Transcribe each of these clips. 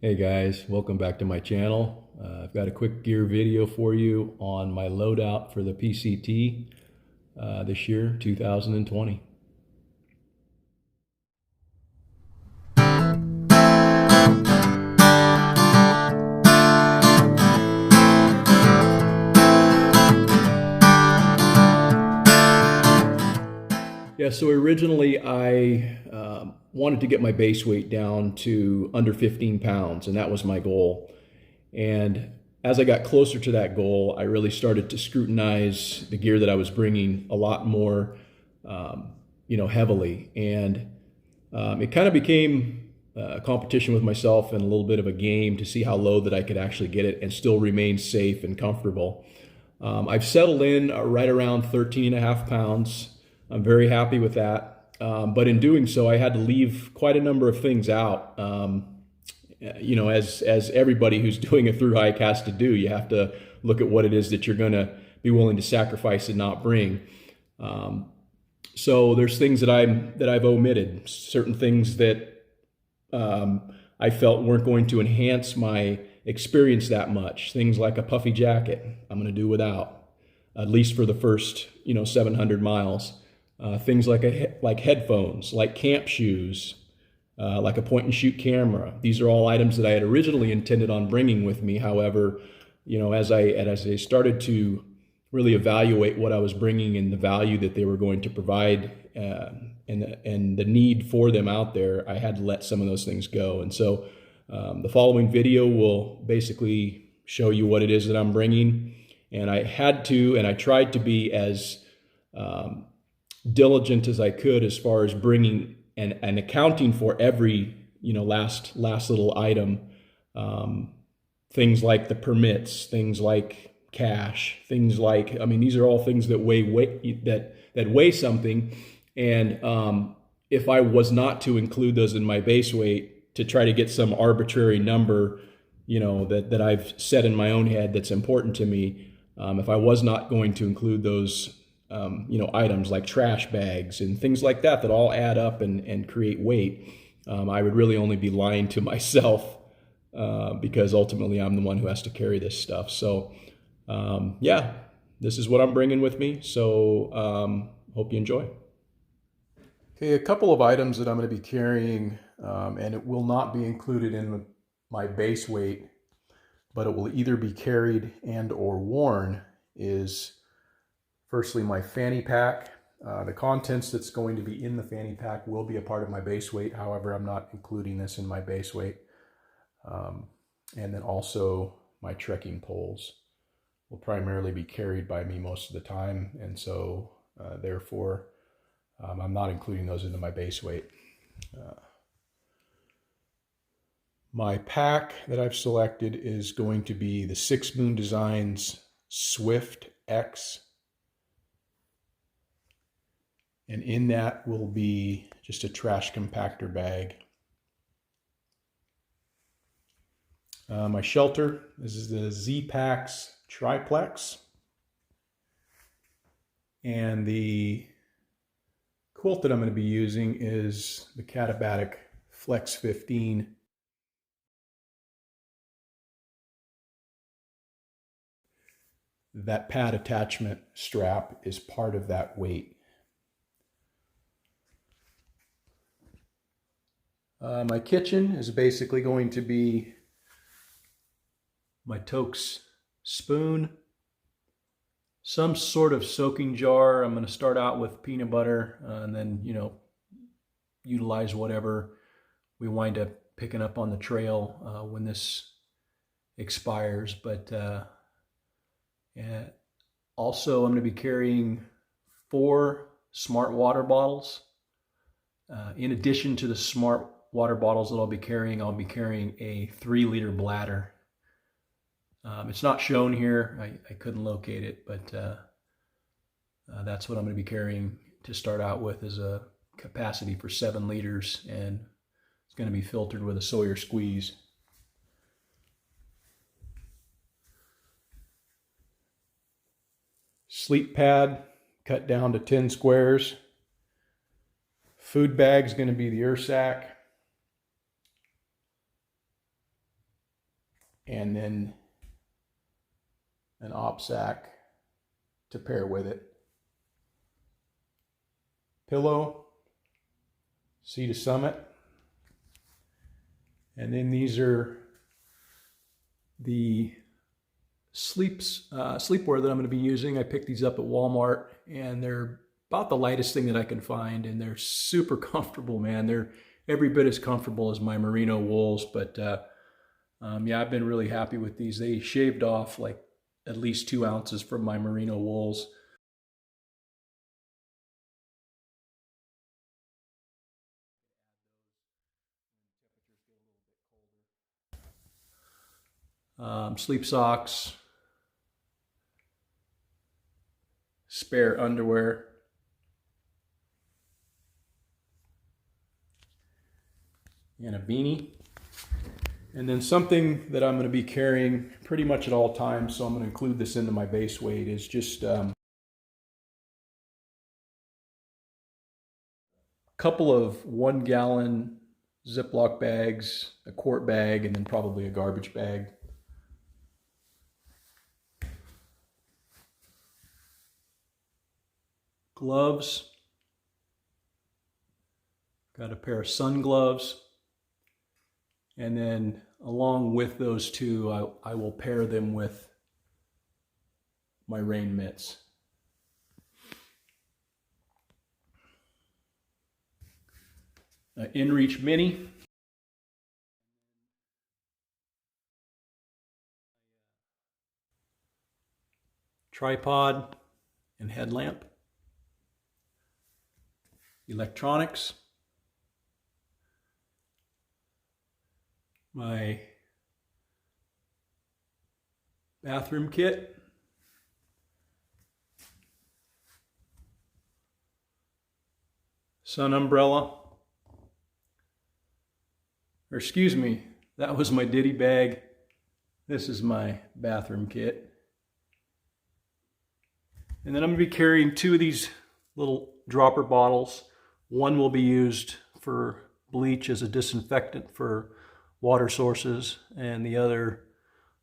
Hey guys, welcome back to my channel. I've got a quick gear video for you on my loadout for the PCT this year, 2020. Yeah, so originally I wanted to get my base weight down to under 15 pounds, and that was my goal. And as I got closer to that goal, I really started to scrutinize the gear that I was bringing a lot more, heavily. And it kind of became a competition with myself and a little bit of a game to see how low that I could actually get it and still remain safe and comfortable. I've settled in right around 13 and a half pounds. I'm very happy with that. But in doing so, I had to leave quite a number of things out. As everybody who's doing a through hike has to do, you have to look at what it is that you're going to be willing to sacrifice and not bring. So there's things that I've omitted, certain things that I felt weren't going to enhance my experience that much. Things like a puffy jacket, I'm going to do without, at least for the first 700 miles. Things like headphones, like camp shoes, like a point and shoot camera. These are all items that I had originally intended on bringing with me. However, as I started to really evaluate what I was bringing and the value that they were going to provide, and the need for them out there, I had to let some of those things go. And so the following video will basically show you what it is that I'm bringing. And I tried to be as diligent as I could as far as bringing and accounting for every last little item. Things like the permits, things like cash, things like, these are all things that weigh something. And if I was not to include those in my base weight to try to get some arbitrary number, that I've set in my own head that's important to me, if I was not going to include those items like trash bags and things like that all add up and create weight, I would really only be lying to myself, because ultimately I'm the one who has to carry this stuff. So yeah, this is what I'm bringing with me. So hope you enjoy. Okay, a couple of items that I'm going to be carrying, and it will not be included in my base weight, but it will either be carried and or worn, is firstly my fanny pack. The contents that's going to be in the fanny pack will be a part of my base weight. However, I'm not including this in my base weight. And then also my trekking poles will primarily be carried by me most of the time. And so therefore, I'm not including those into my base weight. My pack that I've selected is going to be the Six Moon Designs Swift X. And in that will be just a trash compactor bag. My shelter, this is the Z-Packs Triplex. And the quilt that I'm going to be using is the Katabatic Flex 15. That pad attachment strap is part of that weight. My kitchen is basically going to be my Toke's spoon, some sort of soaking jar. I'm going to start out with peanut butter, and then, utilize whatever we wind up picking up on the trail when this expires. But also I'm going to be carrying 4 smart water bottles. In addition to the smart water bottles that I'll be carrying a 3-liter bladder. It's not shown here. I couldn't locate it, but that's what I'm going to be carrying to start out with, is a capacity for 7 liters, and it's going to be filtered with a Sawyer squeeze. Sleep pad cut down to 10 squares. Food bag is going to be the Ursack. and then an op sack to pair with it. Pillow, Sea to Summit. And then these are the sleepwear that I'm going to be using. I picked these up at Walmart, and they're about the lightest thing that I can find, and they're super comfortable, man. They're every bit as comfortable as my merino wools, but yeah, I've been really happy with these. They shaved off like at least 2 ounces from my merino wools. Sleep socks, spare underwear, and a beanie. And then something that I'm going to be carrying pretty much at all times, so I'm going to include this into my Baseweight, is just a couple of 1 gallon Ziploc bags, a quart bag, and then probably a garbage bag. Gloves. Got a pair of sun gloves. And then along with those two, I will pair them with my rain mitts. InReach Mini. Tripod and headlamp. Electronics. My bathroom kit. Sun umbrella. Or excuse me, that was my ditty bag. This is my bathroom kit. And then I'm going to be carrying 2 of these little dropper bottles. One will be used for bleach as a disinfectant for water sources, and the other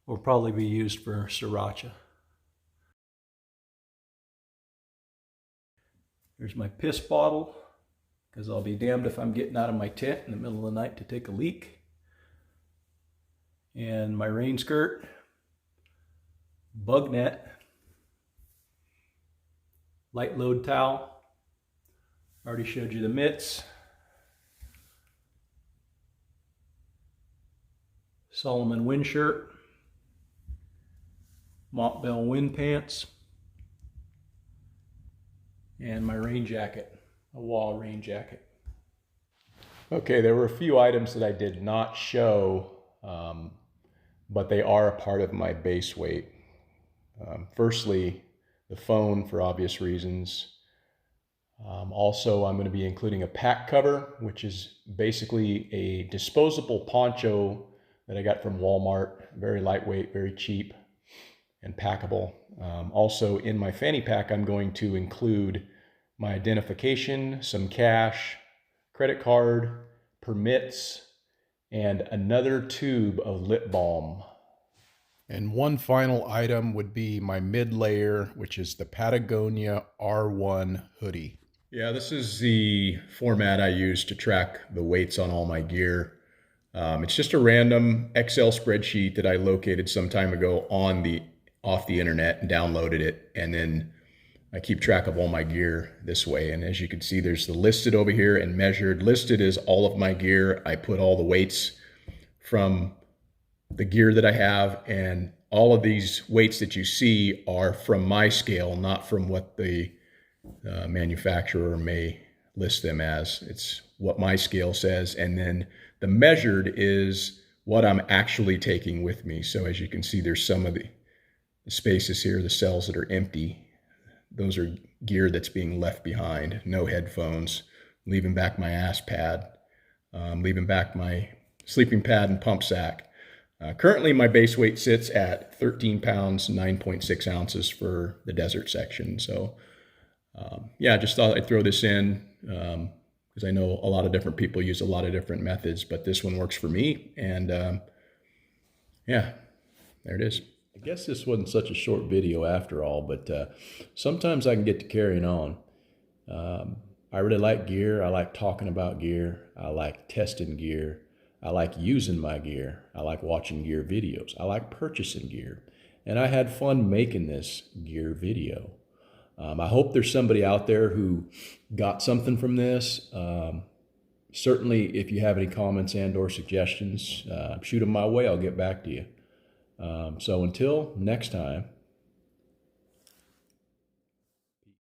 will probably be used for sriracha. There's my piss bottle, because I'll be damned if I'm getting out of my tent in the middle of the night to take a leak. And my rain skirt, bug net, light load towel. Already showed you the mitts. Solomon wind shirt, Montbell wind pants, and my rain jacket, a wall rain jacket. Okay, there were a few items that I did not show, but they are a part of my Baseweight. Firstly, the phone for obvious reasons. Also, I'm going to be including a pack cover, which is basically a disposable poncho that I got from Walmart. Very lightweight, very cheap, and packable. Also, in my fanny pack, I'm going to include my identification, some cash, credit card, permits, and another tube of lip balm. And one final item would be my mid-layer, which is the Patagonia R1 hoodie. Yeah, this is the format I use to track the weights on all my gear. It's just a random Excel spreadsheet that I located some time ago off the internet and downloaded it, and then I keep track of all my gear this way. And as you can see, there's the listed over here and measured. Listed is all of my gear. I put all the weights from the gear that I have, and all of these weights that you see are from my scale, not from what the manufacturer may list them as. It's what my scale says, and then the measured is what I'm actually taking with me. So as you can see, there's some of the spaces here, the cells that are empty. Those are gear that's being left behind. No headphones, leaving back my ass pad, leaving back my sleeping pad and pump sack. Currently, my Baseweight sits at 13 pounds, 9.6 ounces for the desert section. So yeah, just thought I'd throw this in because I know a lot of different people use a lot of different methods, but this one works for me. And yeah, There it is. I guess this wasn't such a short video after all, but sometimes I can get to carrying on. I really like gear. I like talking about gear. I like testing gear. I like using my gear. I like watching gear videos. I like purchasing gear. And I had fun making this gear video. I hope there's somebody out there who got something from this. Certainly, if you have any comments and or suggestions, shoot them my way. I'll get back to you. So until next time,